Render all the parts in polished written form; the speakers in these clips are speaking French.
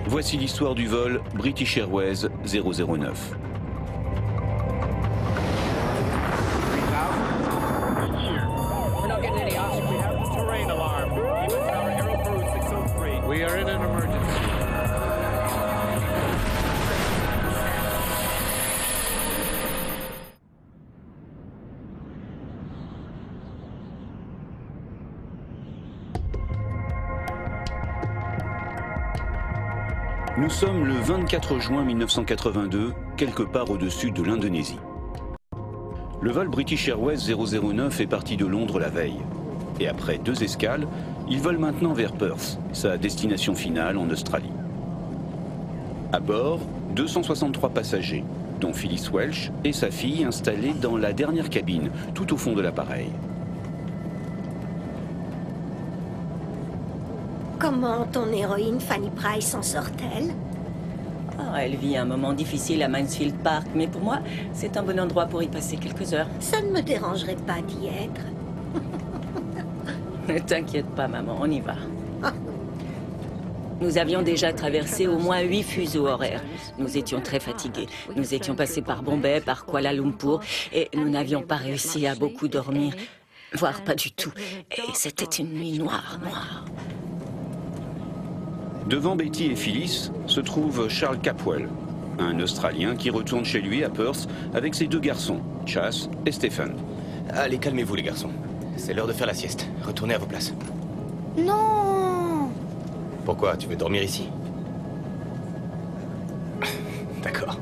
Voici l'histoire du vol British Airways 009. Nous sommes le 24 juin 1982, quelque part au-dessus de l'Indonésie. Le vol British Airways 009 est parti de Londres la veille. Et après 2 escales, il vole maintenant vers Perth, sa destination finale en Australie. À bord, 263 passagers, dont Phyllis Welsh et sa fille installés dans la dernière cabine, tout au fond de l'appareil. Comment ton héroïne Fanny Price s'en sort-elle? Oh, elle vit un moment difficile à Mansfield Park, mais pour moi, c'est un bon endroit pour y passer quelques heures. Ça ne me dérangerait pas d'y être. Ne t'inquiète pas, maman, on y va. Nous avions déjà traversé au moins 8 fuseaux horaires. Nous étions très fatigués. Nous étions passés par Bombay, par Kuala Lumpur, et nous n'avions pas réussi à beaucoup dormir, voire pas du tout. Et c'était une nuit noire. Devant Betty et Phyllis se trouve Charles Capwell, un Australien qui retourne chez lui à Perth avec ses 2 garçons, Chas et Stephen. Allez, calmez-vous les garçons. C'est l'heure de faire la sieste. Retournez à vos places. Non! Pourquoi? Tu veux dormir ici? D'accord.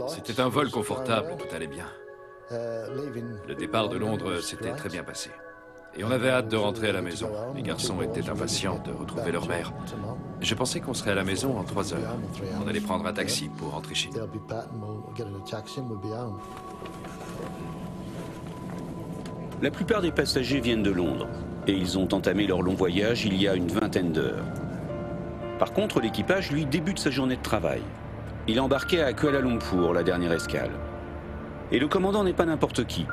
C'était un vol confortable, tout allait bien. Le départ de Londres s'était très bien passé. Et on avait hâte de rentrer à la maison. Les garçons étaient impatients de retrouver leur mère. Je pensais qu'on serait à la maison en 3 heures. On allait prendre un taxi pour rentrer chez nous. La plupart des passagers viennent de Londres et ils ont entamé leur long voyage il y a une vingtaine d'heures. Par contre, l'équipage, lui, débute sa journée de travail. Il embarquait à Kuala Lumpur, la dernière escale. Et le commandant n'est pas n'importe qui.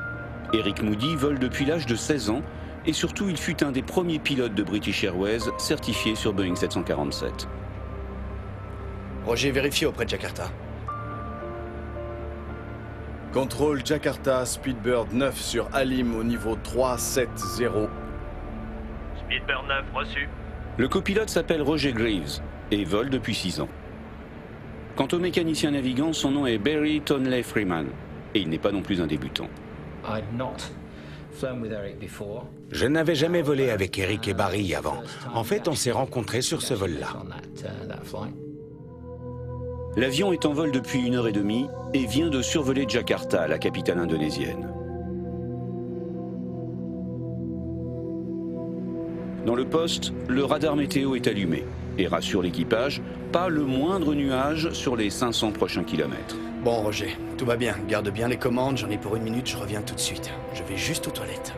Eric Moody vole depuis l'âge de 16 ans et surtout il fut un des premiers pilotes de British Airways certifiés sur Boeing 747. Roger, vérifiez auprès de Jakarta. Contrôle Jakarta, Speedbird 9 sur Alim au niveau 370. Speedbird 9, reçu. Le copilote s'appelle Roger Graves et vole depuis 6 ans. Quant au mécanicien navigant, son nom est Barry Tonley Freeman. Et il n'est pas non plus un débutant. Je n'avais jamais volé avec Eric et Barry avant. En fait, on s'est rencontrés sur ce vol-là. L'avion est en vol depuis 1h30 et vient de survoler Jakarta, la capitale indonésienne. Dans le poste, le radar météo est allumé et rassure l'équipage, pas le moindre nuage sur les 500 prochains kilomètres. Bon, Roger, tout va bien. Garde bien les commandes, j'en ai pour 1 minute, je reviens tout de suite. Je vais juste aux toilettes.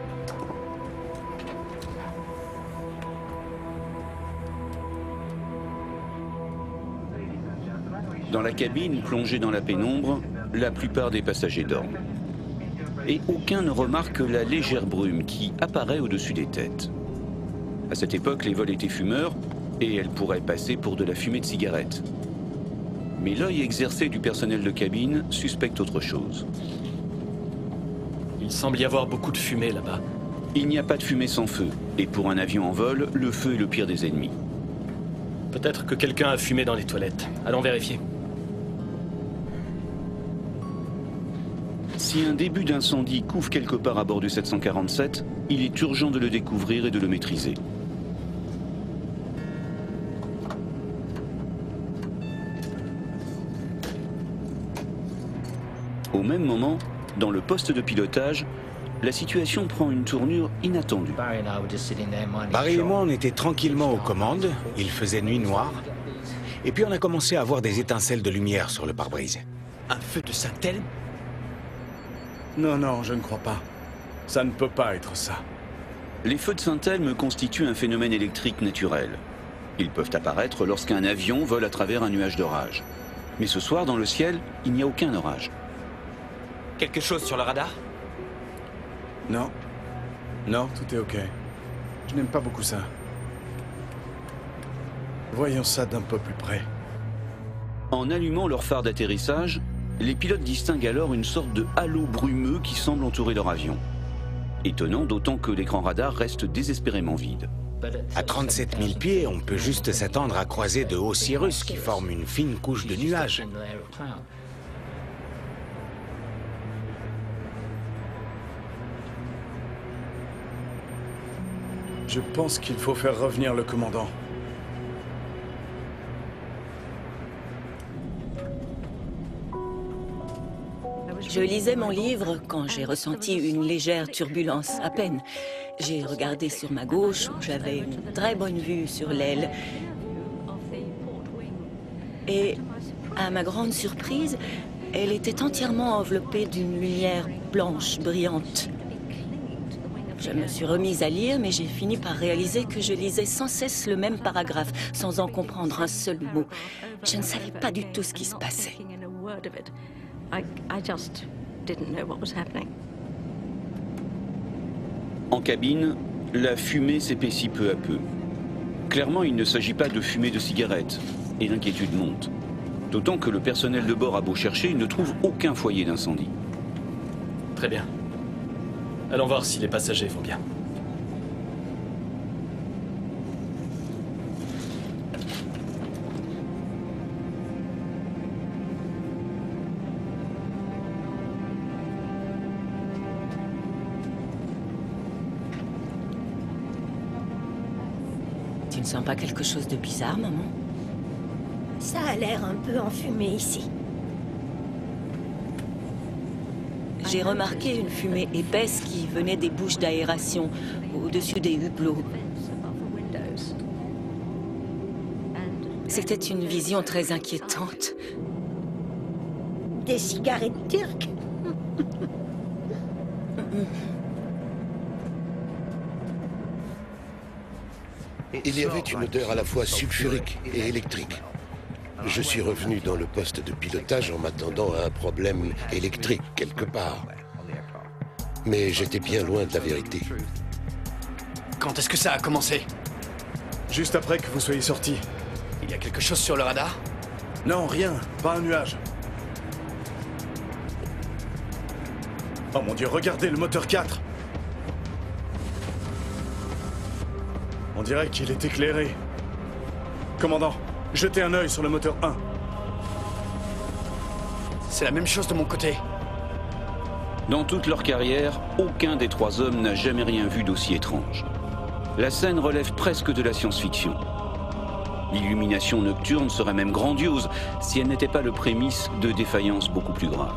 Dans la cabine, plongée dans la pénombre, la plupart des passagers dorment. Et aucun ne remarque la légère brume qui apparaît au-dessus des têtes. À cette époque, les vols étaient fumeurs et elle pourrait passer pour de la fumée de cigarette. Mais l'œil exercé du personnel de cabine suspecte autre chose. Il semble y avoir beaucoup de fumée là-bas. Il n'y a pas de fumée sans feu. Et pour un avion en vol, le feu est le pire des ennemis. Peut-être que quelqu'un a fumé dans les toilettes. Allons vérifier. Si un début d'incendie couvre quelque part à bord du 747, il est urgent de le découvrir et de le maîtriser. Au même moment, dans le poste de pilotage, la situation prend une tournure inattendue. Barry et moi, on était tranquillement aux commandes, il faisait nuit noire, et puis on a commencé à voir des étincelles de lumière sur le pare-brise. Un feu de Saint-Elme? Non, non, je ne crois pas. Ça ne peut pas être ça. Les feux de Saint-Elme constituent un phénomène électrique naturel. Ils peuvent apparaître lorsqu'un avion vole à travers un nuage d'orage. Mais ce soir, dans le ciel, il n'y a aucun orage. Quelque chose sur le radar? Non. Non, tout est ok. Je n'aime pas beaucoup ça. Voyons ça d'un peu plus près. En allumant leur phare d'atterrissage, les pilotes distinguent alors une sorte de halo brumeux qui semble entourer leur avion. Étonnant, d'autant que l'écran radar reste désespérément vide. À 37 000 pieds, on peut juste s'attendre à croiser de hauts cirrus qui forment une fine couche de nuages. Je pense qu'il faut faire revenir le commandant. Je lisais mon livre quand j'ai ressenti une légère turbulence, à peine. J'ai regardé sur ma gauche, où j'avais une très bonne vue sur l'aile. Et, à ma grande surprise, elle était entièrement enveloppée d'une lumière blanche, brillante. Je me suis remise à lire, mais j'ai fini par réaliser que je lisais sans cesse le même paragraphe, sans en comprendre un seul mot. Je ne savais pas du tout ce qui se passait. En cabine, la fumée s'épaissit peu à peu. Clairement, il ne s'agit pas de fumée de cigarette, et l'inquiétude monte. D'autant que le personnel de bord a beau chercher, il ne trouve aucun foyer d'incendie. Très bien. Allons voir si les passagers vont bien. Tu ne sens pas quelque chose de bizarre, maman? Ça a l'air un peu enfumé ici. J'ai remarqué une fumée épaisse qui venait des bouches d'aération au-dessus des hublots. C'était une vision très inquiétante. Des cigarettes turques? Il y avait une odeur à la fois sulfurique et électrique. Je suis revenu dans le poste de pilotage en m'attendant à un problème électrique quelque part. Mais j'étais bien loin de la vérité. Quand est-ce que ça a commencé? Juste après que vous soyez sortis. Il y a quelque chose sur le radar? Non, rien. Pas un nuage. Oh mon Dieu, regardez le moteur 4. On dirait qu'il est éclairé. Commandant, jetez un œil sur le moteur 1. C'est la même chose de mon côté. Dans toute leur carrière, aucun des trois hommes n'a jamais rien vu d'aussi étrange. La scène relève presque de la science-fiction. L'illumination nocturne serait même grandiose si elle n'était pas le prémisse de défaillances beaucoup plus graves.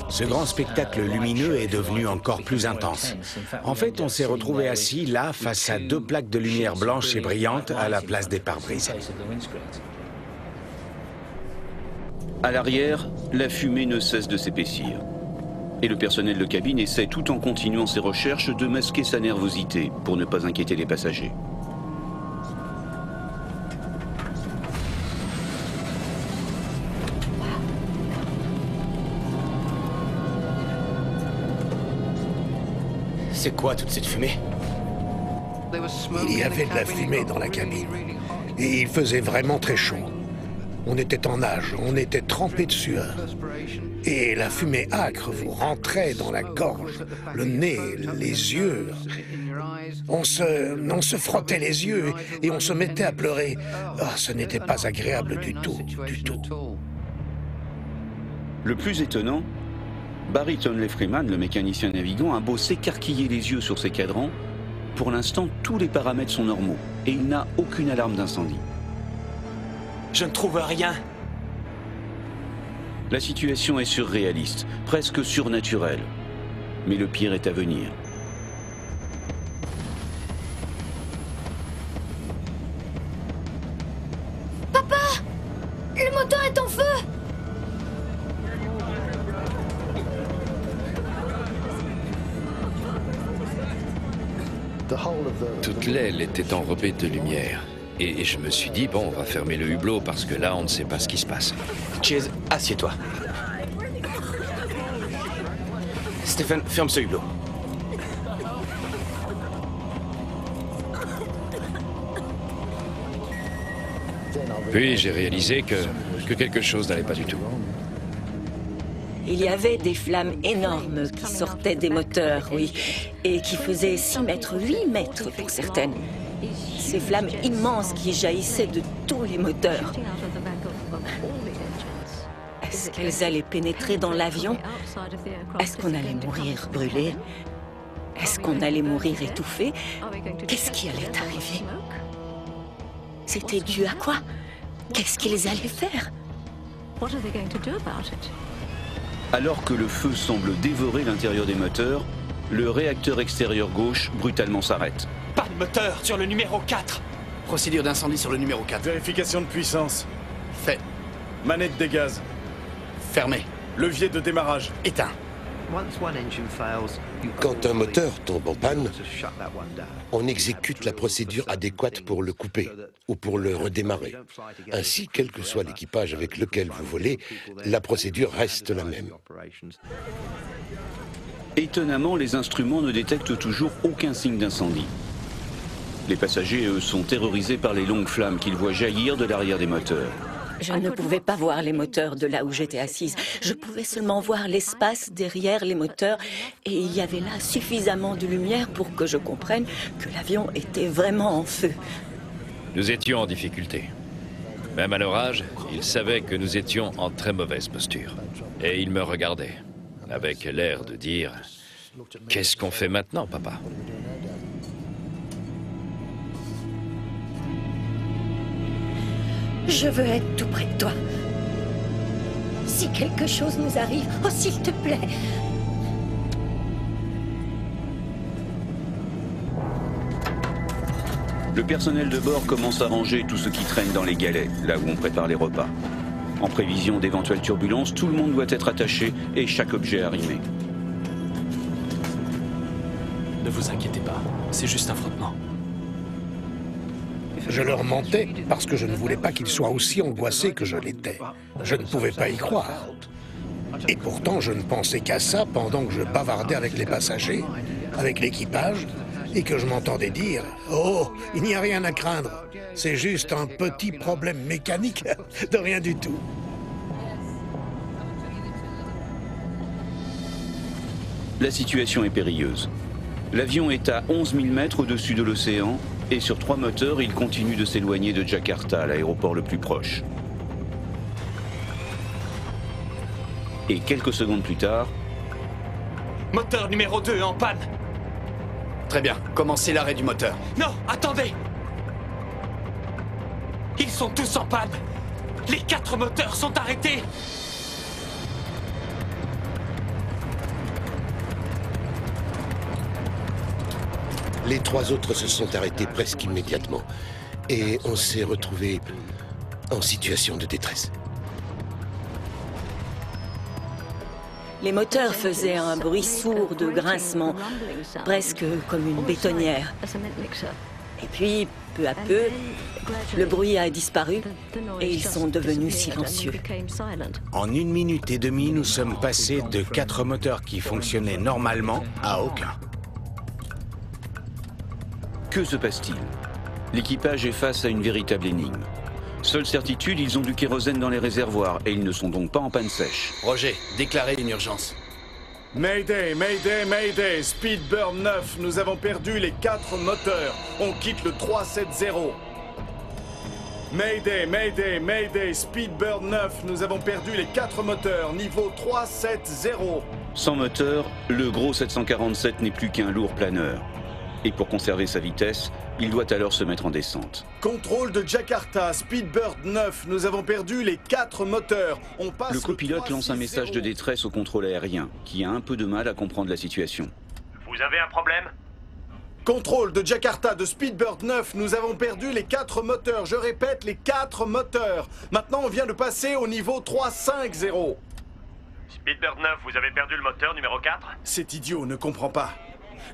Ce grand spectacle lumineux est devenu encore plus intense. En fait, on s'est retrouvé assis là, face à deux plaques de lumière blanche et brillante à la place des pare-brises. À l'arrière, la fumée ne cesse de s'épaissir. Et le personnel de cabine essaie, tout en continuant ses recherches, de masquer sa nervosité pour ne pas inquiéter les passagers. C'est quoi toute cette fumée? Il y avait de la fumée dans la cabine. Et il faisait vraiment très chaud. On était en nage, on était trempés de sueur. Et la fumée âcre vous rentrait dans la gorge, le nez, les yeux. On se frottait les yeux et on se mettait à pleurer. Oh, ce n'était pas agréable du tout, du tout. Le plus étonnant, Barry Tonley Freeman, le mécanicien navigant, a beau s'écarquiller les yeux sur ses cadrans. Pour l'instant, tous les paramètres sont normaux et il n'a aucune alarme d'incendie. Je ne trouve rien. La situation est surréaliste, presque surnaturelle. Mais le pire est à venir. Papa! Le moteur est en feu! Toute l'aile était enrobée de lumière. Et je me suis dit, bon, on va fermer le hublot parce que là, on ne sait pas ce qui se passe. Chase, assieds-toi. Stephen, ferme ce hublot. Puis j'ai réalisé que quelque chose n'allait pas du tout. Il y avait des flammes énormes qui sortaient des moteurs, oui, et qui faisaient 6 mètres, 8 mètres pour certaines. Ces flammes immenses qui jaillissaient de tous les moteurs. Est-ce qu'elles allaient pénétrer dans l'avion? Est-ce qu'on allait mourir brûlé? Est-ce qu'on allait mourir étouffé? Qu'est-ce qui allait arriver? C'était dû à quoi? Qu'est-ce qu'ils allaient faire? Alors que le feu semble dévorer l'intérieur des moteurs, le réacteur extérieur gauche brutalement s'arrête. Pas de moteur sur le numéro 4. Procédure d'incendie sur le numéro 4. Vérification de puissance. Fait. Manette des gaz. Fermé. Levier de démarrage. Éteint. Quand un moteur tombe en panne, on exécute la procédure adéquate pour le couper ou pour le redémarrer. Ainsi, quel que soit l'équipage avec lequel vous volez, la procédure reste la même. Étonnamment, les instruments ne détectent toujours aucun signe d'incendie. Les passagers, eux, sont terrorisés par les longues flammes qu'ils voient jaillir de l'arrière des moteurs. Je ne pouvais pas voir les moteurs de là où j'étais assise. Je pouvais seulement voir l'espace derrière les moteurs. Et il y avait là suffisamment de lumière pour que je comprenne que l'avion était vraiment en feu. Nous étions en difficulté. Même à leur âge, ils savaient que nous étions en très mauvaise posture. Et ils me regardaient, avec l'air de dire « Qu'est-ce qu'on fait maintenant, papa ?» Je veux être tout près de toi. Si quelque chose nous arrive, oh s'il te plaît. Le personnel de bord commence à ranger tout ce qui traîne dans les galets, là où on prépare les repas. En prévision d'éventuelles turbulences, tout le monde doit être attaché et chaque objet arrimé. Ne vous inquiétez pas, c'est juste un frottement. Je leur mentais parce que je ne voulais pas qu'ils soient aussi angoissés que je l'étais. Je ne pouvais pas y croire. Et pourtant, je ne pensais qu'à ça pendant que je bavardais avec les passagers, avec l'équipage, et que je m'entendais dire « Oh, il n'y a rien à craindre, c'est juste un petit problème mécanique, de rien du tout. » La situation est périlleuse. L'avion est à 11 000 mètres au-dessus de l'océan et sur 3 moteurs, il continue de s'éloigner de Jakarta, l'aéroport le plus proche. Et quelques secondes plus tard... Moteur numéro 2 en panne. Très bien, commencez l'arrêt du moteur. Non, attendez! Ils sont tous en panne. Les 4 moteurs sont arrêtés. Les 3 autres se sont arrêtés presque immédiatement. Et on s'est retrouvés en situation de détresse. Les moteurs faisaient un bruit sourd de grincement, presque comme une bétonnière. Et puis, peu à peu, le bruit a disparu et ils sont devenus silencieux. En 1 minute et demie, nous sommes passés de 4 moteurs qui fonctionnaient normalement à aucun. Que se passe-t-il? L'équipage est face à une véritable énigme. Seule certitude, ils ont du kérosène dans les réservoirs et ils ne sont donc pas en panne sèche. Roger, déclarez une urgence. Mayday, Mayday, Mayday, Speedbird 9, nous avons perdu les 4 moteurs. On quitte le 370. Mayday, Mayday, Mayday, Speedbird 9, nous avons perdu les 4 moteurs, niveau 370. Sans moteur, le gros 747 n'est plus qu'un lourd planeur. Et pour conserver sa vitesse, il doit alors se mettre en descente. Contrôle de Jakarta, Speedbird 9, nous avons perdu les 4 moteurs. On passe le copilote lance un message de détresse au contrôle aérien, qui a un peu de mal à comprendre la situation. Vous avez un problème? Contrôle de Jakarta de Speedbird 9, nous avons perdu les 4 moteurs. Je répète, les 4 moteurs. Maintenant, on vient de passer au niveau 350. Speedbird 9, vous avez perdu le moteur numéro 4? Cet idiot ne comprend pas.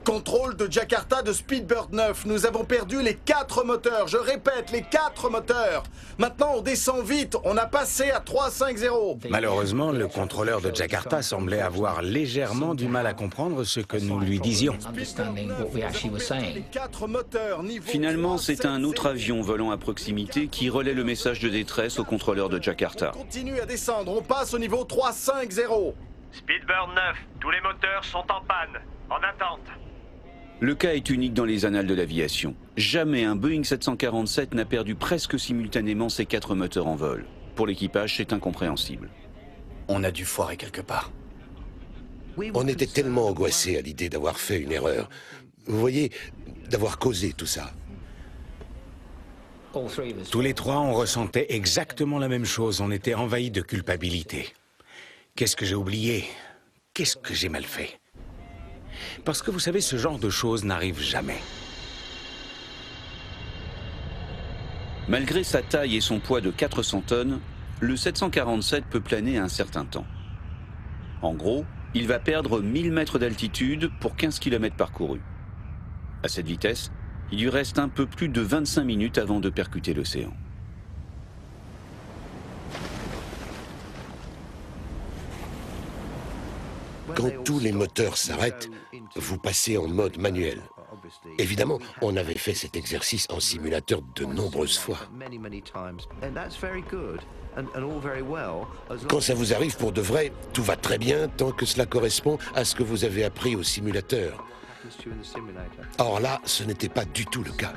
Contrôle de Jakarta de Speedbird 9. Nous avons perdu les 4 moteurs. Je répète, les 4 moteurs. Maintenant, on descend vite. On a passé à 350. Malheureusement, le contrôleur de Jakarta semblait avoir légèrement du mal à comprendre ce que nous lui disions. Les 4 moteurs, niveau Finalement, c'est un 350. autre avion volant à proximité qui relaie le message de détresse au contrôleur de Jakarta. On continue à descendre. On passe au niveau 350. Speedbird 9, tous les moteurs sont en panne. En attente. Le cas est unique dans les annales de l'aviation. Jamais un Boeing 747 n'a perdu presque simultanément ses 4 moteurs en vol. Pour l'équipage, c'est incompréhensible. On a dû foirer quelque part. On était tellement angoissés à l'idée d'avoir fait une erreur. Vous voyez, d'avoir causé tout ça. Tous les trois, on ressentait exactement la même chose. On était envahis de culpabilité. Qu'est-ce que j'ai oublié? Qu'est-ce que j'ai mal fait? Parce que vous savez, ce genre de choses n'arrive jamais. Malgré sa taille et son poids de 400 tonnes, le 747 peut planer un certain temps. En gros, il va perdre 1000 mètres d'altitude pour 15 km parcourus. À cette vitesse, il lui reste un peu plus de 25 minutes avant de percuter l'océan. Quand tous les moteurs s'arrêtent, vous passez en mode manuel. Évidemment, on avait fait cet exercice en simulateur de nombreuses fois. Quand ça vous arrive pour de vrai, tout va très bien tant que cela correspond à ce que vous avez appris au simulateur. Or là, ce n'était pas du tout le cas.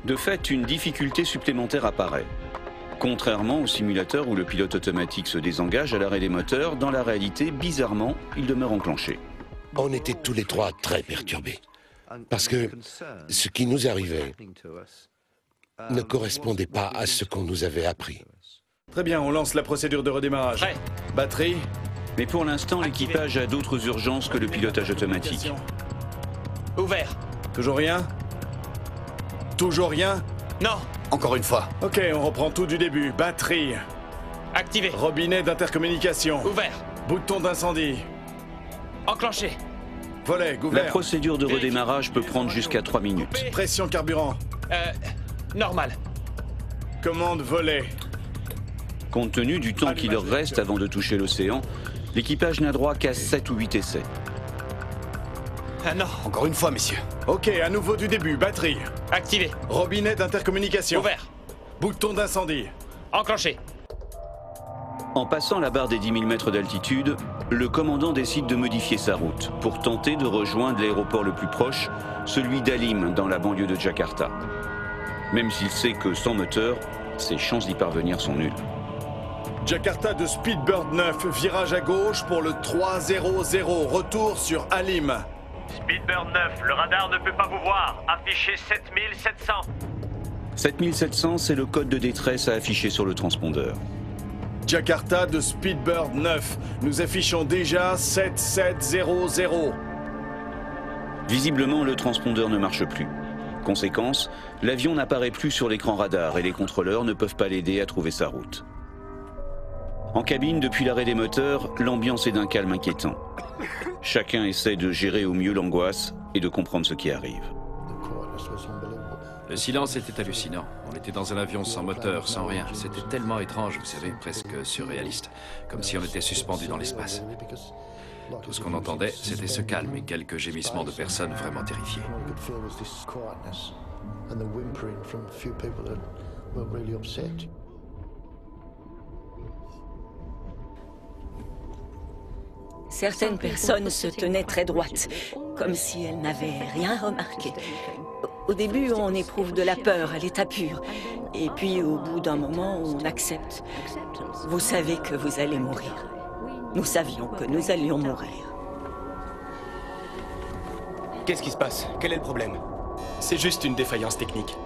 De fait, une difficulté supplémentaire apparaît. Contrairement au simulateur où le pilote automatique se désengage à l'arrêt des moteurs, dans la réalité, bizarrement, il demeure enclenché. On était tous les trois très perturbés. Parce que ce qui nous arrivait ne correspondait pas à ce qu'on nous avait appris. Très bien, on lance la procédure de redémarrage. Prêt. Batterie. Mais pour l'instant, l'équipage a d'autres urgences que le pilotage automatique. Ouvert. Toujours rien? Toujours rien? Non. Encore une fois. Ok, on reprend tout du début. Batterie. Activé. Robinet d'intercommunication. Ouvert. Bouton d'incendie. Enclenché. Volet, La ouvert. procédure de redémarrage peut prendre jusqu'à 3 minutes. Pression carburant. Normal. Commande volet. Compte tenu du temps qui leur reste avant de toucher l'océan, l'équipage n'a droit qu'à 7 ou 8 essais. Ah non. Encore une fois, messieurs. Ok, à nouveau du début. Batterie. Activé. Robinet d'intercommunication. Ouvert. Bouton d'incendie. Enclenché. En passant la barre des 10 000 mètres d'altitude, le commandant décide de modifier sa route pour tenter de rejoindre l'aéroport le plus proche, celui d'Alim, dans la banlieue de Jakarta. Même s'il sait que sans moteur, ses chances d'y parvenir sont nulles. Jakarta de Speedbird 9, virage à gauche pour le 300, retour sur Alim. Speedbird 9, le radar ne peut pas vous voir. Affichez 7700. 7700, c'est le code de détresse à afficher sur le transpondeur. Jakarta de Speedbird 9, nous affichons déjà 7700. Visiblement, le transpondeur ne marche plus. Conséquence, l'avion n'apparaît plus sur l'écran radar et les contrôleurs ne peuvent pas l'aider à trouver sa route. En cabine, depuis l'arrêt des moteurs, l'ambiance est d'un calme inquiétant. Chacun essaie de gérer au mieux l'angoisse et de comprendre ce qui arrive. Le silence était hallucinant. On était dans un avion sans moteur, sans rien. C'était tellement étrange, vous savez, presque surréaliste. Comme si on était suspendu dans l'espace. Tout ce qu'on entendait, c'était ce calme et quelques gémissements de personnes vraiment terrifiées. Certaines personnes se tenaient très droites, comme si elles n'avaient rien remarqué. Au début, on éprouve de la peur à l'état pur. Et puis, au bout d'un moment, on accepte. Vous savez que vous allez mourir. Nous savions que nous allions mourir. Qu'est-ce qui se passe? Quel est le problème? C'est juste une défaillance technique.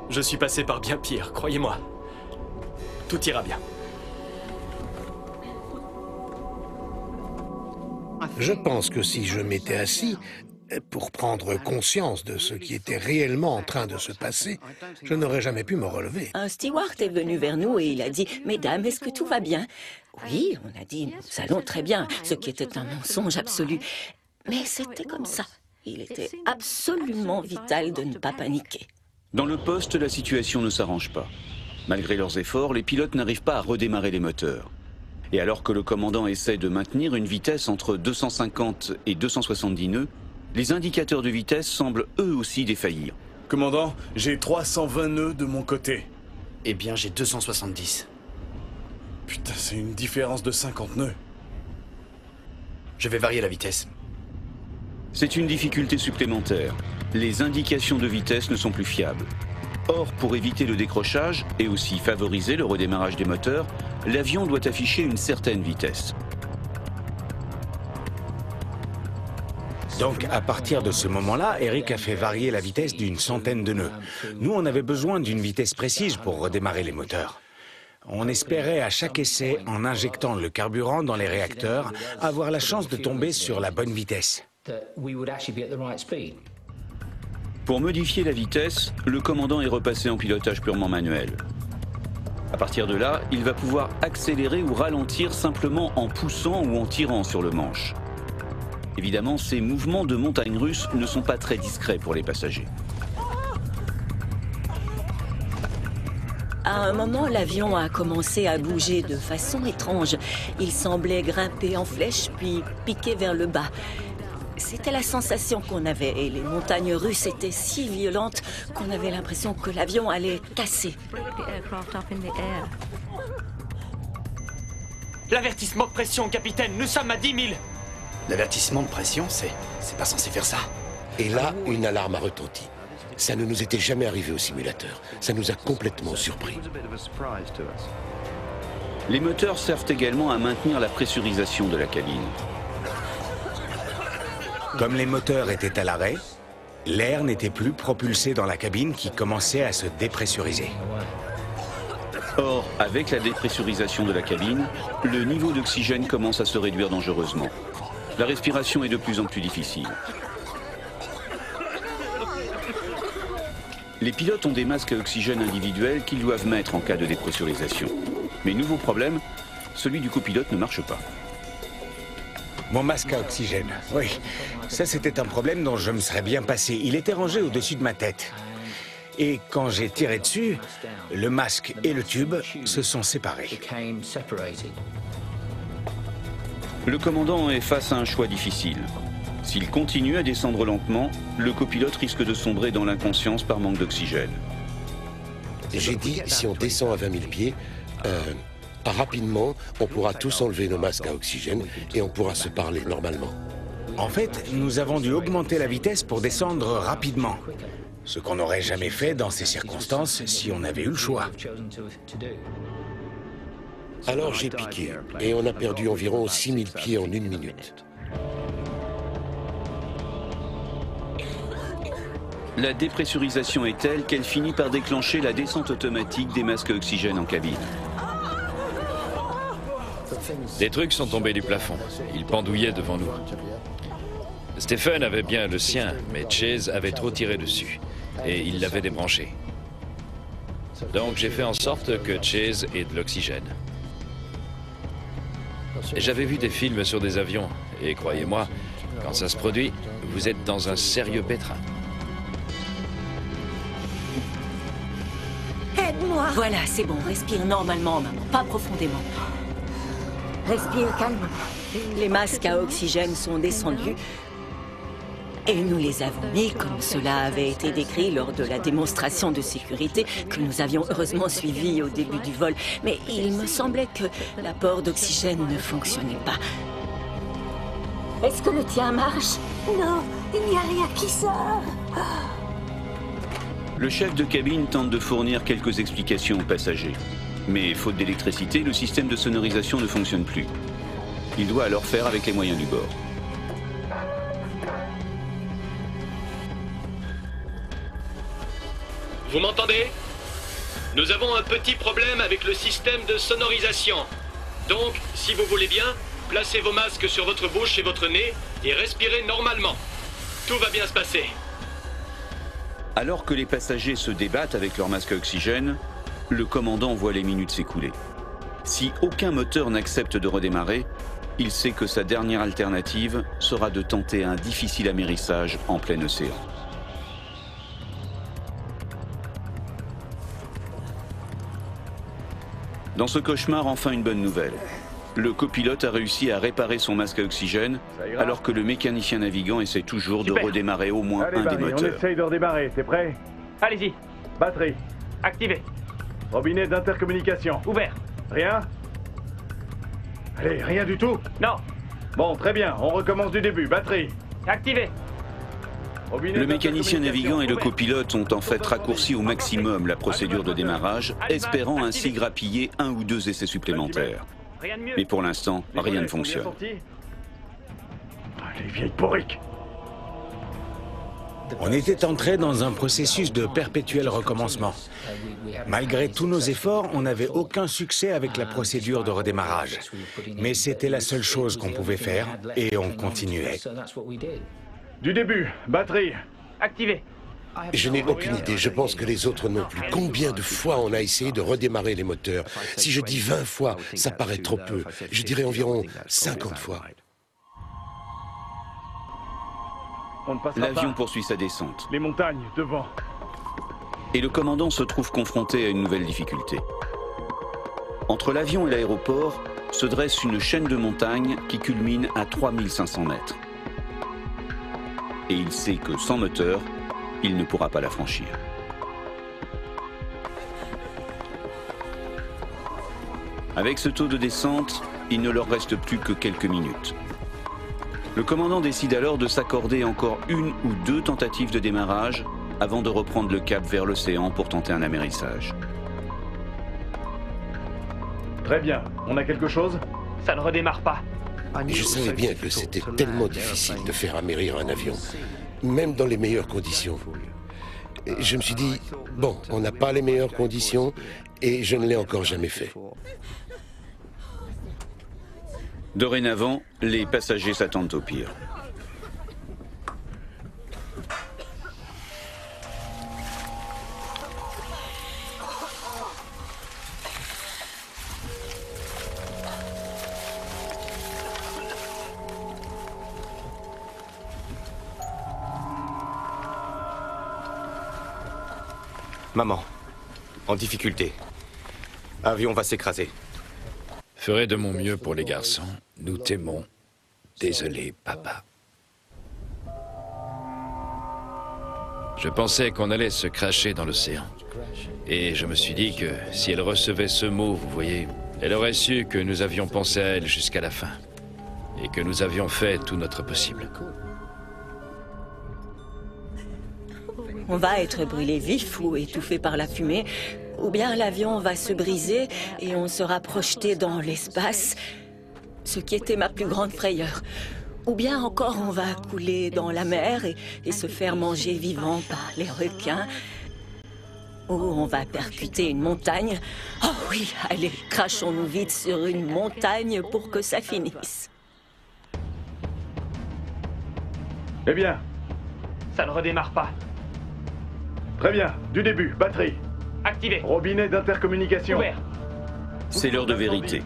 Je suis passé par bien pire, croyez-moi. Tout ira bien. Je pense que si je m'étais assis pour prendre conscience de ce qui était réellement en train de se passer, je n'aurais jamais pu me relever. Un steward est venu vers nous et il a dit « Mesdames, est-ce que tout va bien ?» Oui, on a dit « Nous allons très bien », ce qui était un mensonge absolu. Mais c'était comme ça. Il était absolument vital de ne pas paniquer. Dans le poste, la situation ne s'arrange pas. Malgré leurs efforts, les pilotes n'arrivent pas à redémarrer les moteurs. Et alors que le commandant essaie de maintenir une vitesse entre 250 et 270 nœuds, les indicateurs de vitesse semblent eux aussi défaillir. Commandant, j'ai 320 nœuds de mon côté. Eh bien, j'ai 270. Putain, c'est une différence de 50 nœuds. Je vais varier la vitesse. C'est une difficulté supplémentaire. Les indications de vitesse ne sont plus fiables. Or, pour éviter le décrochage et aussi favoriser le redémarrage des moteurs, l'avion doit afficher une certaine vitesse. Donc, à partir de ce moment-là, Eric a fait varier la vitesse d'une centaine de nœuds. Nous, on avait besoin d'une vitesse précise pour redémarrer les moteurs. On espérait à chaque essai, en injectant le carburant dans les réacteurs, avoir la chance de tomber sur la bonne vitesse. Pour modifier la vitesse, le commandant est repassé en pilotage purement manuel. À partir de là, il va pouvoir accélérer ou ralentir simplement en poussant ou en tirant sur le manche. Évidemment, ces mouvements de montagne russe ne sont pas très discrets pour les passagers. À un moment, l'avion a commencé à bouger de façon étrange. Il semblait grimper en flèche, puis piquer vers le bas. C'était la sensation qu'on avait, et les montagnes russes étaient si violentes qu'on avait l'impression que l'avion allait casser. L'avertissement de pression, capitaine, nous sommes à 10 000. L'avertissement de pression, c'est pas censé faire ça. Et là, une alarme a retenti. Ça ne nous était jamais arrivé au simulateur. Ça nous a complètement surpris. Les moteurs servent également à maintenir la pressurisation de la cabine. Comme les moteurs étaient à l'arrêt, l'air n'était plus propulsé dans la cabine qui commençait à se dépressuriser. Or, avec la dépressurisation de la cabine, le niveau d'oxygène commence à se réduire dangereusement. La respiration est de plus en plus difficile. Les pilotes ont des masques à oxygène individuels qu'ils doivent mettre en cas de dépressurisation. Mais nouveau problème, celui du copilote ne marche pas. Mon masque à oxygène, oui. Ça, c'était un problème dont je me serais bien passé. Il était rangé au-dessus de ma tête. Et quand j'ai tiré dessus, le masque et le tube se sont séparés. Le commandant est face à un choix difficile. S'il continue à descendre lentement, le copilote risque de sombrer dans l'inconscience par manque d'oxygène. J'ai dit, si on descend à 20 000 pieds, rapidement, on pourra tous enlever nos masques à oxygène et on pourra se parler normalement. En fait, nous avons dû augmenter la vitesse pour descendre rapidement. Ce qu'on n'aurait jamais fait dans ces circonstances si on avait eu le choix. Alors j'ai piqué et on a perdu environ 6 000 pieds en 1 minute. La dépressurisation est telle qu'elle finit par déclencher la descente automatique des masques à oxygène en cabine. Des trucs sont tombés du plafond. Ils pendouillaient devant nous. Stephen avait bien le sien, mais Chase avait trop tiré dessus. Et il l'avait débranché. Donc j'ai fait en sorte que Chase ait de l'oxygène. J'avais vu des films sur des avions. Et croyez-moi, quand ça se produit, vous êtes dans un sérieux pétrin. Aide-moi. Voilà, c'est bon. Respire normalement, maman. Pas profondément. Respire calmement. Les masques à oxygène sont descendus. Et nous les avons mis comme cela avait été décrit lors de la démonstration de sécurité que nous avions heureusement suivie au début du vol. Mais il me semblait que l'apport d'oxygène ne fonctionnait pas. Est-ce que le tien marche? Non, il n'y a rien qui sort. Le chef de cabine tente de fournir quelques explications aux passagers. Mais faute d'électricité, le système de sonorisation ne fonctionne plus. Il doit alors faire avec les moyens du bord. Vous m'entendez? Nous avons un petit problème avec le système de sonorisation. Donc, si vous voulez bien, placez vos masques sur votre bouche et votre nez et respirez normalement. Tout va bien se passer. Alors que les passagers se débattent avec leur masque à oxygène, le commandant voit les minutes s'écouler. Si aucun moteur n'accepte de redémarrer, il sait que sa dernière alternative sera de tenter un difficile amérissage en plein océan. Dans ce cauchemar, enfin une bonne nouvelle. Le copilote a réussi à réparer son masque à oxygène, alors que le mécanicien navigant essaie toujours de redémarrer au moins un des moteurs. On essaye de redémarrer, t'es prêt? Allez-y. Batterie. Activé. Robinet d'intercommunication. Ouvert. Rien? Allez, rien du tout? Non. Bon, très bien, on recommence du début. Batterie. Activé. Le mécanicien navigant et le copilote ont en fait raccourci au maximum la procédure de démarrage, espérant ainsi grappiller un ou deux essais supplémentaires. Mais pour l'instant, rien ne fonctionne. Les vieilles porriques. On était entré dans un processus de perpétuel recommencement. Malgré tous nos efforts, on n'avait aucun succès avec la procédure de redémarrage. Mais c'était la seule chose qu'on pouvait faire, et on continuait. Du début, batterie. Activé. Je n'ai aucune idée, je pense que les autres non plus. Combien de fois on a essayé de redémarrer les moteurs? Si je dis 20 fois, ça paraît trop peu. Je dirais environ 50 fois. L'avion poursuit sa descente. Les montagnes, devant. Et le commandant se trouve confronté à une nouvelle difficulté. Entre l'avion et l'aéroport se dresse une chaîne de montagnes qui culmine à 3500 mètres. Et il sait que sans moteur, il ne pourra pas la franchir. Avec ce taux de descente, il ne leur reste plus que quelques minutes. Le commandant décide alors de s'accorder encore une ou deux tentatives de démarrage avant de reprendre le cap vers l'océan pour tenter un amérissage. Très bien. On a quelque chose? Ça ne redémarre pas. Je savais bien que c'était tellement difficile de faire amérir un avion, même dans les meilleures conditions. Et je me suis dit, bon, on n'a pas les meilleures conditions et je ne l'ai encore jamais fait. Dorénavant, les passagers s'attendent au pire. Maman, en difficulté. Avion va s'écraser. Ferai de mon mieux pour les garçons. Nous t'aimons. Désolé, papa. Je pensais qu'on allait se cracher dans l'océan. Et je me suis dit que si elle recevait ce mot, vous voyez, elle aurait su que nous avions pensé à elle jusqu'à la fin. Et que nous avions fait tout notre possible. On va être brûlé vif ou étouffé par la fumée, ou bien l'avion va se briser et on sera projeté dans l'espace, ce qui était ma plus grande frayeur. Ou bien encore on va couler dans la mer et se faire manger vivant par les requins. Ou on va percuter une montagne. Oh oui, allez, crachons-nous vite sur une montagne pour que ça finisse. Eh bien, ça ne redémarre pas. Très bien, du début, batterie. Activé. Robinet d'intercommunication. Ouvert. C'est l'heure de vérité.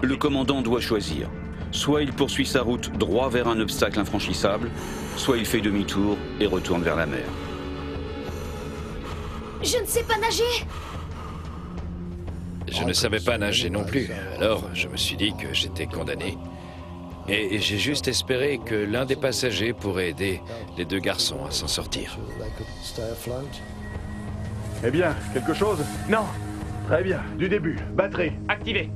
Le commandant doit choisir. Soit il poursuit sa route droit vers un obstacle infranchissable, soit il fait demi-tour et retourne vers la mer. Je ne sais pas nager. Je ne savais pas nager non plus, alors je me suis dit que j'étais condamné. Et j'ai juste espéré que l'un des passagers pourrait aider les deux garçons à s'en sortir. Eh bien, quelque chose? Non. Très bien, du début, batterie. Activé.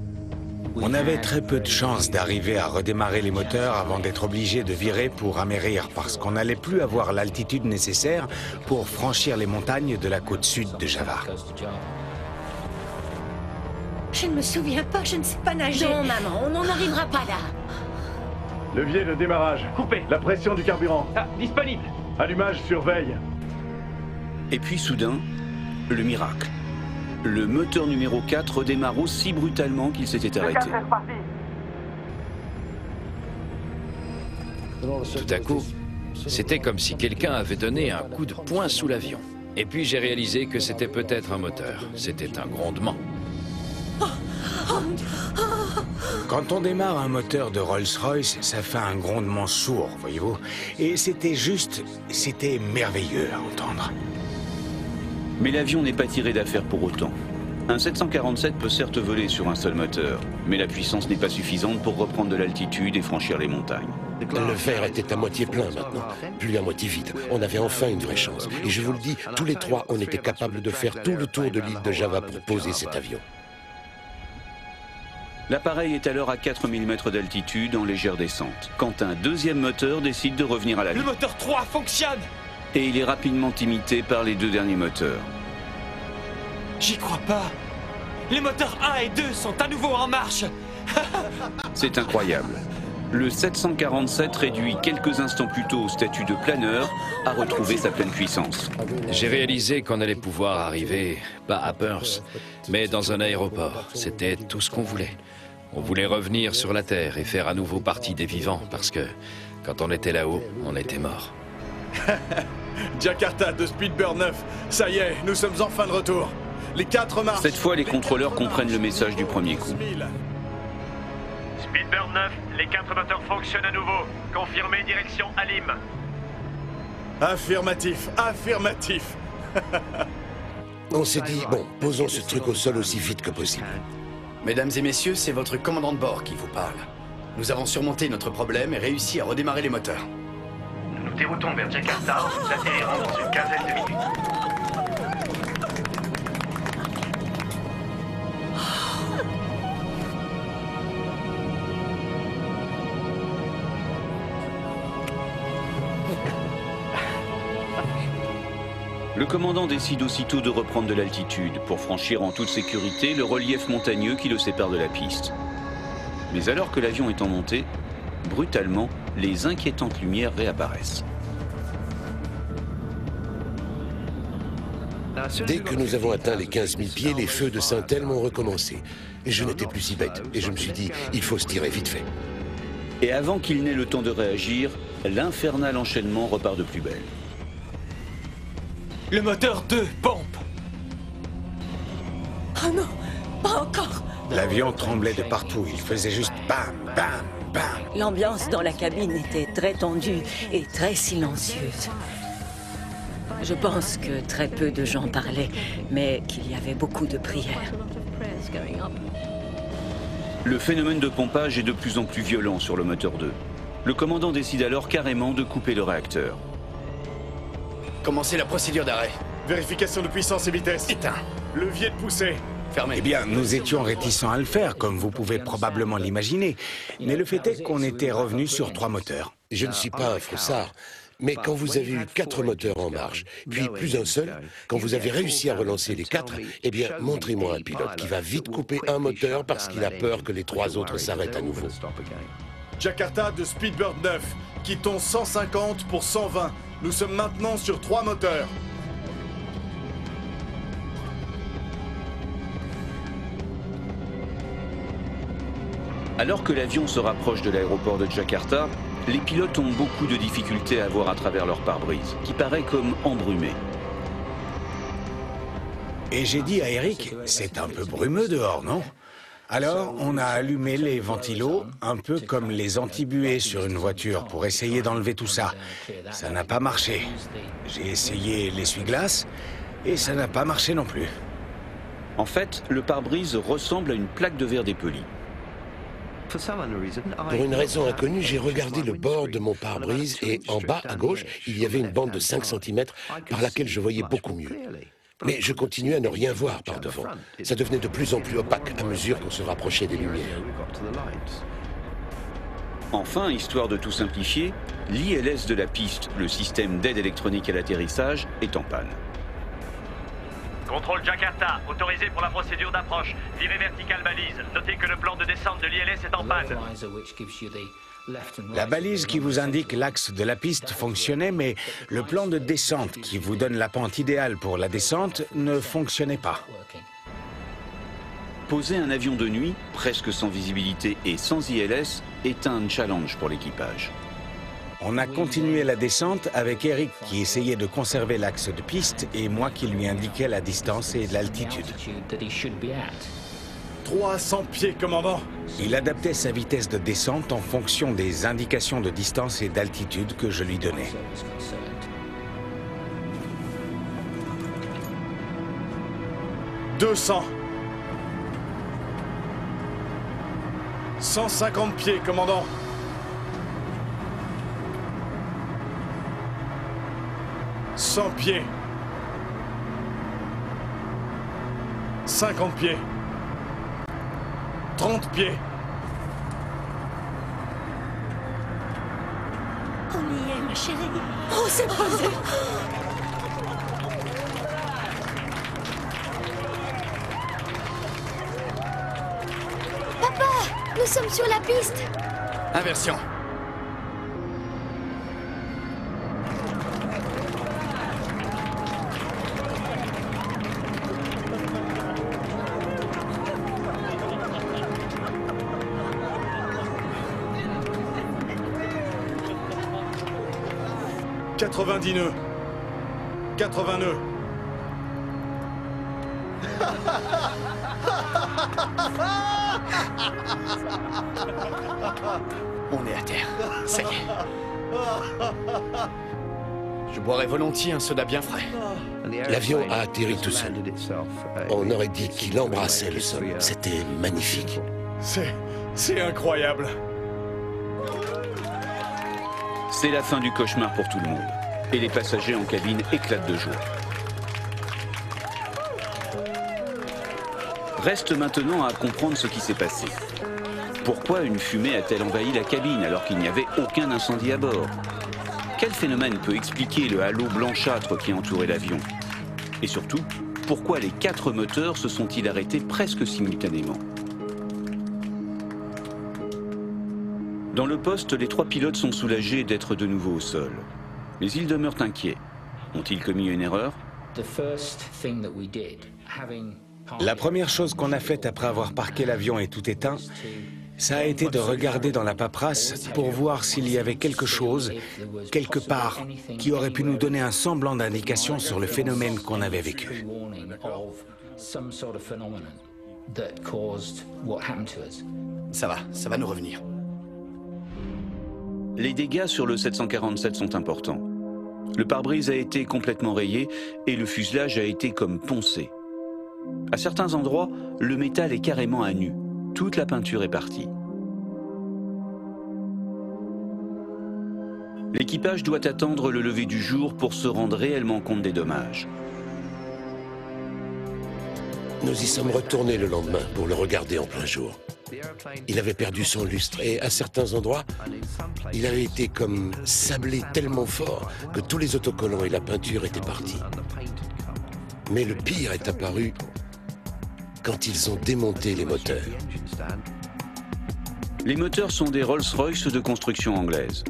On avait très peu de chances d'arriver à redémarrer les moteurs avant d'être obligé de virer pour amérir, parce qu'on n'allait plus avoir l'altitude nécessaire pour franchir les montagnes de la côte sud de Java. Je ne me souviens pas, je ne sais pas nager. Non, maman, on n'en arrivera pas là. Levier de démarrage. Coupé. La pression du carburant. Ah, disponible. Allumage sur veille. Et puis soudain, le miracle. Le moteur numéro 4 redémarre aussi brutalement qu'il s'était arrêté. Tout à coup, c'était comme si quelqu'un avait donné un coup de poing sous l'avion. Et puis j'ai réalisé que c'était peut-être un moteur. C'était un grondement. Oh, Quand on démarre un moteur de Rolls-Royce, ça fait un grondement sourd, voyez-vous. Et c'était merveilleux à entendre. Mais l'avion n'est pas tiré d'affaire pour autant. Un 747 peut certes voler sur un seul moteur, mais la puissance n'est pas suffisante pour reprendre de l'altitude et franchir les montagnes. Le verre était à moitié plein maintenant, plus à moitié vide. On avait enfin une vraie chance. Et je vous le dis, tous les trois, on était capables de faire tout le tour de l'île de Java pour poser cet avion. L'appareil est alors à 4000 mètres d'altitude en légère descente, quand un deuxième moteur décide de revenir à la vie. Le moteur 3 fonctionne! Et il est rapidement imité par les deux derniers moteurs. J'y crois pas! Les moteurs 1 et 2 sont à nouveau en marche! C'est incroyable. Le 747, réduit quelques instants plus tôt au statut de planeur, a retrouvé sa pleine puissance. J'ai réalisé qu'on allait pouvoir arriver, pas à Perth, mais dans un aéroport. C'était tout ce qu'on voulait. On voulait revenir sur la Terre et faire à nouveau partie des vivants, parce que quand on était là-haut, on était morts. Jakarta de Speedbird 9, ça y est, nous sommes enfin de retour. Les 4 marches. Cette fois, les contrôleurs comprennent le message du premier coup. Speedbird 9, les 4 moteurs fonctionnent à nouveau. Confirmé, direction Alim. Affirmatif, affirmatif. On s'est dit, bon, posons ce truc au sol aussi vite que possible. Mesdames et messieurs, c'est votre commandant de bord qui vous parle. Nous avons surmonté notre problème et réussi à redémarrer les moteurs. Nous nous déroutons vers Jakarta, nous atterrirons dans une quinzaine de minutes. Le commandant décide aussitôt de reprendre de l'altitude pour franchir en toute sécurité le relief montagneux qui le sépare de la piste. Mais alors que l'avion est en montée, brutalement, les inquiétantes lumières réapparaissent. Dès que nous avons atteint les 15 000 pieds, les feux de Saint-Elme ont recommencé. Et je n'étais plus si bête. Et je me suis dit, il faut se tirer vite fait. Et avant qu'il n'ait le temps de réagir, l'infernal enchaînement repart de plus belle. Le moteur 2 pompe! Oh non, pas encore! L'avion tremblait de partout, il faisait juste bam, bam, bam. L'ambiance dans la cabine était très tendue et très silencieuse. Je pense que très peu de gens parlaient, mais qu'il y avait beaucoup de prières. Le phénomène de pompage est de plus en plus violent sur le moteur 2. Le commandant décide alors carrément de couper le réacteur. Commencez la procédure d'arrêt. Vérification de puissance et vitesse. Éteint. Levier de poussée. Fermé. Eh bien, nous étions réticents à le faire, comme vous pouvez probablement l'imaginer. Mais le fait est qu'on était revenu sur 3 moteurs. Je ne suis pas un froussard, mais quand vous avez eu 4 moteurs en marche, puis plus un seul, quand vous avez réussi à relancer les 4, eh bien, montrez-moi un pilote qui va vite couper un moteur parce qu'il a peur que les 3 autres s'arrêtent à nouveau. Jakarta de Speedbird 9, quittons 150 pour 120. Nous sommes maintenant sur 3 moteurs. Alors que l'avion se rapproche de l'aéroport de Jakarta, les pilotes ont beaucoup de difficultés à voir à travers leur pare-brise, qui paraît comme embrumé. Et j'ai dit à Eric, c'est un peu brumeux dehors, non? Alors, on a allumé les ventilos, un peu comme les antibuées sur une voiture, pour essayer d'enlever tout ça. Ça n'a pas marché. J'ai essayé l'essuie-glace, et ça n'a pas marché non plus. En fait, le pare-brise ressemble à une plaque de verre dépoli. Pour une raison inconnue, j'ai regardé le bord de mon pare-brise et en bas à gauche, il y avait une bande de 5 cm par laquelle je voyais beaucoup mieux. Mais je continuais à ne rien voir par devant. Ça devenait de plus en plus opaque à mesure qu'on se rapprochait des lumières. Enfin, histoire de tout simplifier, l'ILS de la piste, le système d'aide électronique à l'atterrissage, est en panne. Contrôle Jakarta, autorisé pour la procédure d'approche. Virée verticale balise. Notez que le plan de descente de l'ILS est en panne. La balise qui vous indique l'axe de la piste fonctionnait, mais le plan de descente qui vous donne la pente idéale pour la descente ne fonctionnait pas. Poser un avion de nuit, presque sans visibilité et sans ILS, est un challenge pour l'équipage. On a continué la descente avec Eric qui essayait de conserver l'axe de piste et moi qui lui indiquais la distance et l'altitude. 300 pieds, commandant. Il adaptait sa vitesse de descente en fonction des indications de distance et d'altitude que je lui donnais. « 200. 150 pieds, commandant. 100 pieds. 50 pieds. 30 pieds. On y est, ma chérie. Oh, c'est posé. Papa, nous sommes sur la piste. Inversion. « 90 nœuds. 80 nœuds. On est à terre. Ça y est. Je boirais volontiers un soda bien frais. L'avion a atterri tout seul. On aurait dit qu'il embrassait le sol. C'était magnifique. C'est incroyable. C'est la fin du cauchemar pour tout le monde. Et les passagers en cabine éclatent de joie. Reste maintenant à comprendre ce qui s'est passé. Pourquoi une fumée a-t-elle envahi la cabine alors qu'il n'y avait aucun incendie à bord? Quel phénomène peut expliquer le halo blanchâtre qui entourait l'avion? Et surtout, pourquoi les 4 moteurs se sont-ils arrêtés presque simultanément? Dans le poste, les 3 pilotes sont soulagés d'être de nouveau au sol. Mais ils demeurent inquiets. Ont-ils commis une erreur? La première chose qu'on a faite après avoir parqué l'avion et tout éteint, ça a été de regarder dans la paperasse pour voir s'il y avait quelque chose, quelque part, qui aurait pu nous donner un semblant d'indication sur le phénomène qu'on avait vécu. Ça va nous revenir. Les dégâts sur le 747 sont importants. Le pare-brise a été complètement rayé et le fuselage a été comme poncé. À certains endroits, le métal est carrément à nu. Toute la peinture est partie. L'équipage doit attendre le lever du jour pour se rendre réellement compte des dommages. Nous y sommes retournés le lendemain pour le regarder en plein jour. Il avait perdu son lustre et à certains endroits, il avait été comme sablé tellement fort que tous les autocollants et la peinture étaient partis. Mais le pire est apparu quand ils ont démonté les moteurs. Les moteurs sont des Rolls-Royce de construction anglaise.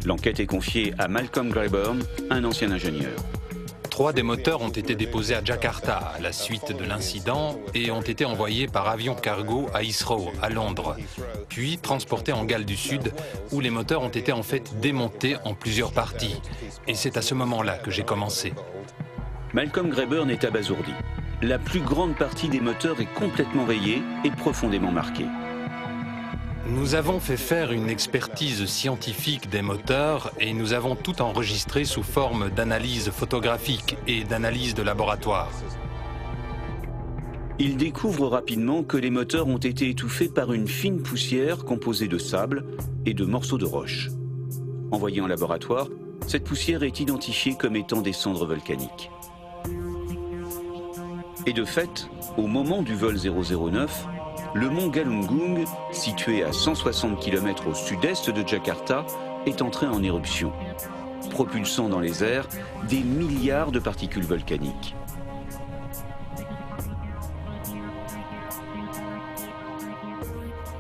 L'enquête est confiée à Malcolm Grayburn, un ancien ingénieur. 3 des moteurs ont été déposés à Jakarta à la suite de l'incident et ont été envoyés par avion cargo à Heathrow, à Londres, puis transportés en Galles du Sud, où les moteurs ont été en fait démontés en plusieurs parties. Et c'est à ce moment-là que j'ai commencé. Malcolm Grayburn est abasourdi. La plus grande partie des moteurs est complètement rayée et profondément marquée. Nous avons fait faire une expertise scientifique des moteurs et nous avons tout enregistré sous forme d'analyse photographique et d'analyse de laboratoire. Il découvre rapidement que les moteurs ont été étouffés par une fine poussière composée de sable et de morceaux de roche. Envoyée en laboratoire, cette poussière est identifiée comme étant des cendres volcaniques. Et de fait, au moment du vol 009, le mont Galunggung, situé à 160 km au sud-est de Jakarta, est entré en éruption, propulsant dans les airs des milliards de particules volcaniques.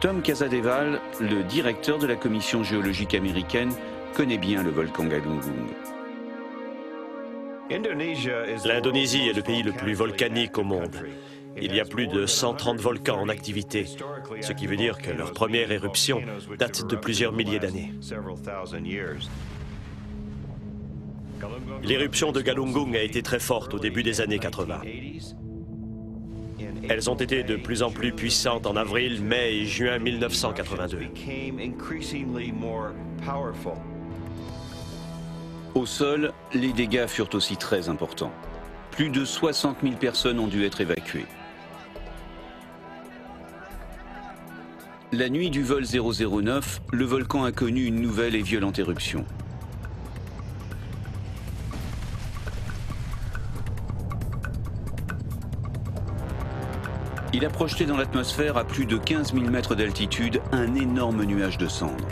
Tom Casadeval, le directeur de la commission géologique américaine, connaît bien le volcan Galunggung. L'Indonésie est le pays le plus volcanique au monde. Il y a plus de 130 volcans en activité, ce qui veut dire que leur première éruption date de plusieurs milliers d'années. L'éruption de Galunggung a été très forte au début des années 80. Elles ont été de plus en plus puissantes en avril, mai et juin 1982. Au sol, les dégâts furent aussi très importants. Plus de 60 000 personnes ont dû être évacuées. La nuit du vol 009, le volcan a connu une nouvelle et violente éruption. Il a projeté dans l'atmosphère à plus de 15 000 mètres d'altitude un énorme nuage de cendres.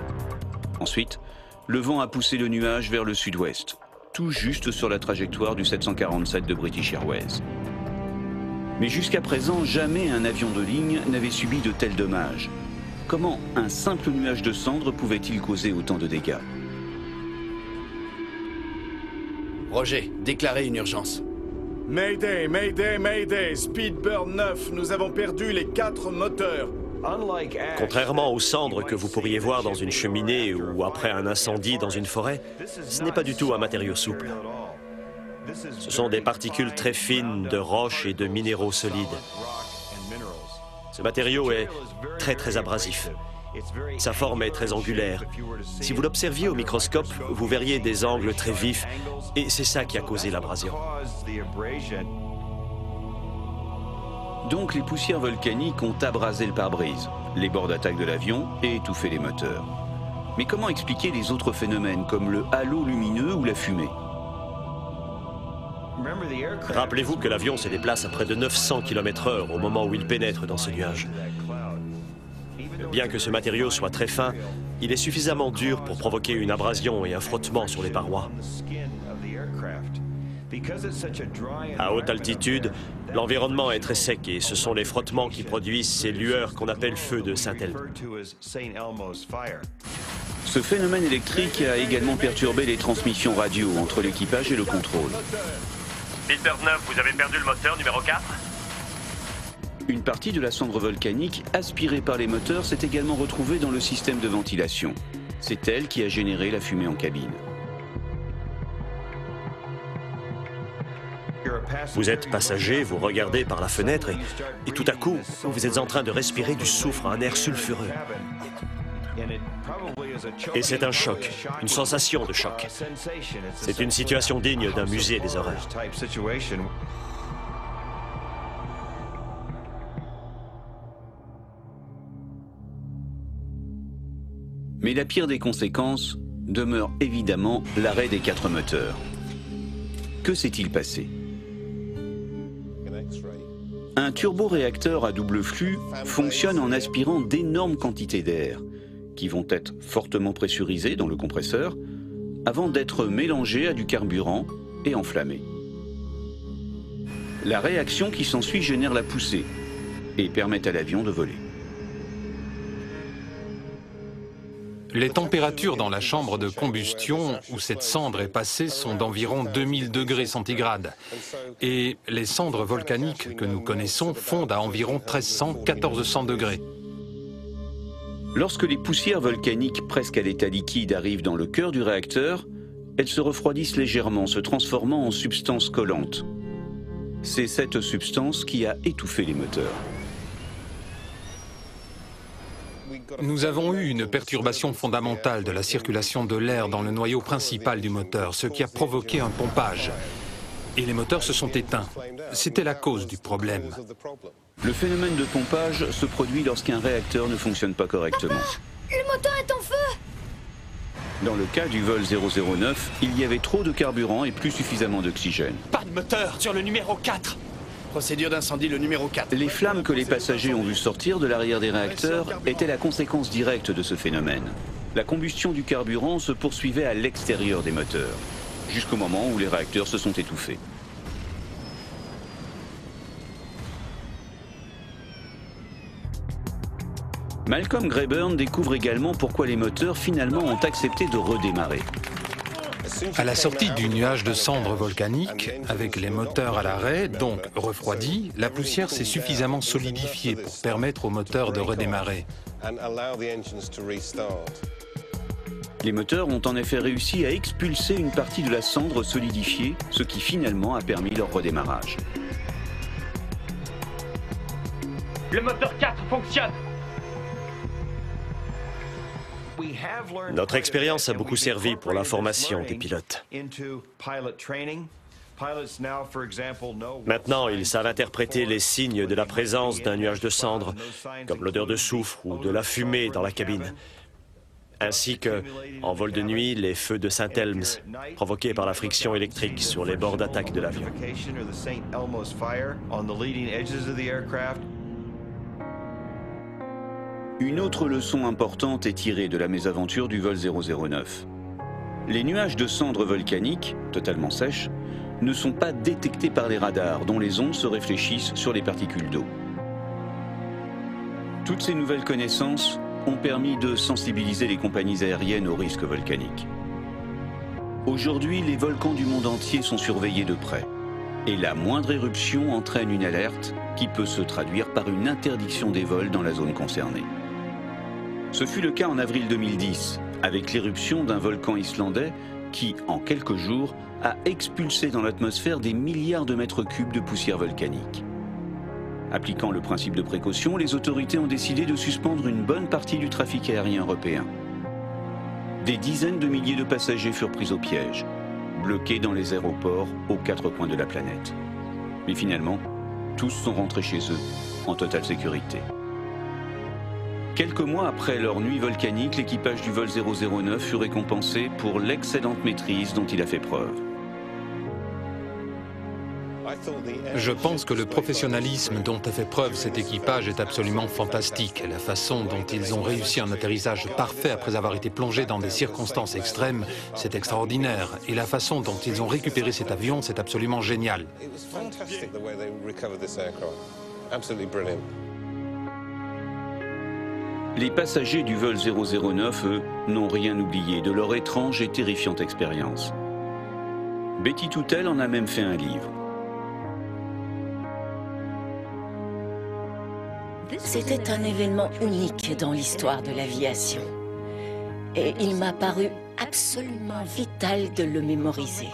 Ensuite, le vent a poussé le nuage vers le sud-ouest, tout juste sur la trajectoire du 747 de British Airways. Mais jusqu'à présent, jamais un avion de ligne n'avait subi de tels dommages. Comment un simple nuage de cendres pouvait-il causer autant de dégâts? Roger, déclarez une urgence. Mayday, Mayday, Mayday, Speedbird 9, nous avons perdu les 4 moteurs. Contrairement aux cendres que vous pourriez voir dans une cheminée ou après un incendie dans une forêt, ce n'est pas du tout un matériau souple. Ce sont des particules très fines de roches et de minéraux solides. Ce matériau est très abrasif. Sa forme est très angulaire. Si vous l'observiez au microscope, vous verriez des angles très vifs, et c'est ça qui a causé l'abrasion. Donc les poussières volcaniques ont abrasé le pare-brise, les bords d'attaque de l'avion et étouffé les moteurs. Mais comment expliquer les autres phénomènes comme le halo lumineux ou la fumée? Rappelez-vous que l'avion se déplace à près de 900 km/h au moment où il pénètre dans ce nuage. Bien que ce matériau soit très fin, il est suffisamment dur pour provoquer une abrasion et un frottement sur les parois. À haute altitude, l'environnement est très sec et ce sont les frottements qui produisent ces lueurs qu'on appelle feux de Saint-Elme. Ce phénomène électrique a également perturbé les transmissions radio entre l'équipage et le contrôle. Speedbird 9, vous avez perdu le moteur numéro 4 ? Une partie de la cendre volcanique, aspirée par les moteurs, s'est également retrouvée dans le système de ventilation. C'est elle qui a généré la fumée en cabine. Vous êtes passager, vous regardez par la fenêtre et tout à coup, vous êtes en train de respirer du soufre, un air sulfureux. Et c'est un choc, une sensation de choc. C'est une situation digne d'un musée des horreurs. Mais la pire des conséquences demeure évidemment l'arrêt des 4 moteurs. Que s'est-il passé? Un turboréacteur à double flux fonctionne en aspirant d'énormes quantités d'air, qui vont être fortement pressurisées dans le compresseur, avant d'être mélangées à du carburant et enflammées. La réaction qui s'ensuit génère la poussée et permet à l'avion de voler. Les températures dans la chambre de combustion où cette cendre est passée sont d'environ 2000 degrés centigrades. Et les cendres volcaniques que nous connaissons fondent à environ 1300-1400 degrés. Lorsque les poussières volcaniques presque à l'état liquide arrivent dans le cœur du réacteur, elles se refroidissent légèrement, se transformant en substance collante. C'est cette substance qui a étouffé les moteurs. Nous avons eu une perturbation fondamentale de la circulation de l'air dans le noyau principal du moteur, ce qui a provoqué un pompage. Et les moteurs se sont éteints. C'était la cause du problème. Le phénomène de pompage se produit lorsqu'un réacteur ne fonctionne pas correctement. Le moteur est en feu! Dans le cas du vol 009, il y avait trop de carburant et plus suffisamment d'oxygène. Pas de moteur sur le numéro 4! Procédure d'incendie le numéro 4. Les flammes que les passagers ont vu sortir de l'arrière des réacteurs étaient la conséquence directe de ce phénomène. La combustion du carburant se poursuivait à l'extérieur des moteurs, jusqu'au moment où les réacteurs se sont étouffés. Malcolm Greyburn découvre également pourquoi les moteurs finalement ont accepté de redémarrer. À la sortie du nuage de cendres volcaniques, avec les moteurs à l'arrêt, donc refroidis, la poussière s'est suffisamment solidifiée pour permettre aux moteurs de redémarrer. Les moteurs ont en effet réussi à expulser une partie de la cendre solidifiée, ce qui finalement a permis leur redémarrage. Le moteur 4 fonctionne. Notre expérience a beaucoup servi pour la formation des pilotes. Maintenant, ils savent interpréter les signes de la présence d'un nuage de cendres, comme l'odeur de soufre ou de la fumée dans la cabine, ainsi que, en vol de nuit, les feux de Saint-Elms, provoqués par la friction électrique sur les bords d'attaque de l'avion. Une autre leçon importante est tirée de la mésaventure du vol 009. Les nuages de cendres volcaniques, totalement sèches, ne sont pas détectés par les radars, dont les ondes se réfléchissent sur les particules d'eau. Toutes ces nouvelles connaissances ont permis de sensibiliser les compagnies aériennes aux risques volcaniques. Aujourd'hui, les volcans du monde entier sont surveillés de près, et la moindre éruption entraîne une alerte qui peut se traduire par une interdiction des vols dans la zone concernée. Ce fut le cas en avril 2010, avec l'éruption d'un volcan islandais qui, en quelques jours, a expulsé dans l'atmosphère des milliards de mètres cubes de poussière volcanique. Appliquant le principe de précaution, les autorités ont décidé de suspendre une bonne partie du trafic aérien européen. Des dizaines de milliers de passagers furent pris au piège, bloqués dans les aéroports aux 4 coins de la planète. Mais finalement, tous sont rentrés chez eux, en totale sécurité. Quelques mois après leur nuit volcanique, l'équipage du vol 009 fut récompensé pour l'excellente maîtrise dont il a fait preuve. Je pense que le professionnalisme dont a fait preuve cet équipage est absolument fantastique. La façon dont ils ont réussi un atterrissage parfait après avoir été plongés dans des circonstances extrêmes, c'est extraordinaire. Et la façon dont ils ont récupéré cet avion, c'est absolument génial. Les passagers du vol 009, eux, n'ont rien oublié de leur étrange et terrifiante expérience. Betty Toutel en a même fait un livre. C'était un événement unique dans l'histoire de l'aviation. Et il m'a paru absolument vital de le mémoriser.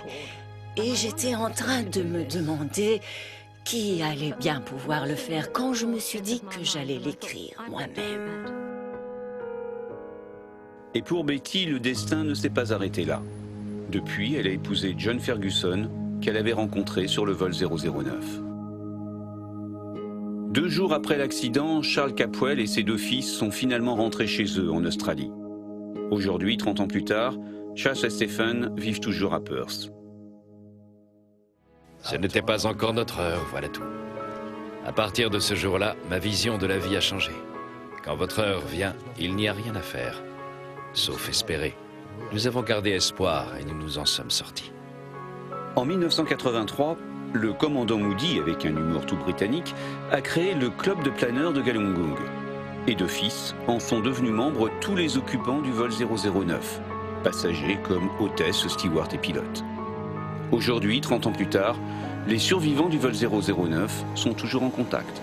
Et j'étais en train de me demander qui allait bien pouvoir le faire quand je me suis dit que j'allais l'écrire moi-même. Et pour Betty, le destin ne s'est pas arrêté là. Depuis, elle a épousé John Ferguson, qu'elle avait rencontré sur le vol 009. 2 jours après l'accident, Charles Capwell et ses 2 fils sont finalement rentrés chez eux en Australie. Aujourd'hui, 30 ans plus tard, Chas et Stephen vivent toujours à Perth. Ce n'était pas encore notre heure, voilà tout. À partir de ce jour-là, ma vision de la vie a changé. Quand votre heure vient, il n'y a rien à faire, sauf espérer. Nous avons gardé espoir et nous nous en sommes sortis. En 1983, le commandant Moody, avec un humour tout britannique, a créé le club de planeurs de Galunggung. Et de fils en sont devenus membres tous les occupants du vol 009, passagers comme hôtesses, stewards et pilotes. Aujourd'hui, 30 ans plus tard, les survivants du vol 009 sont toujours en contact.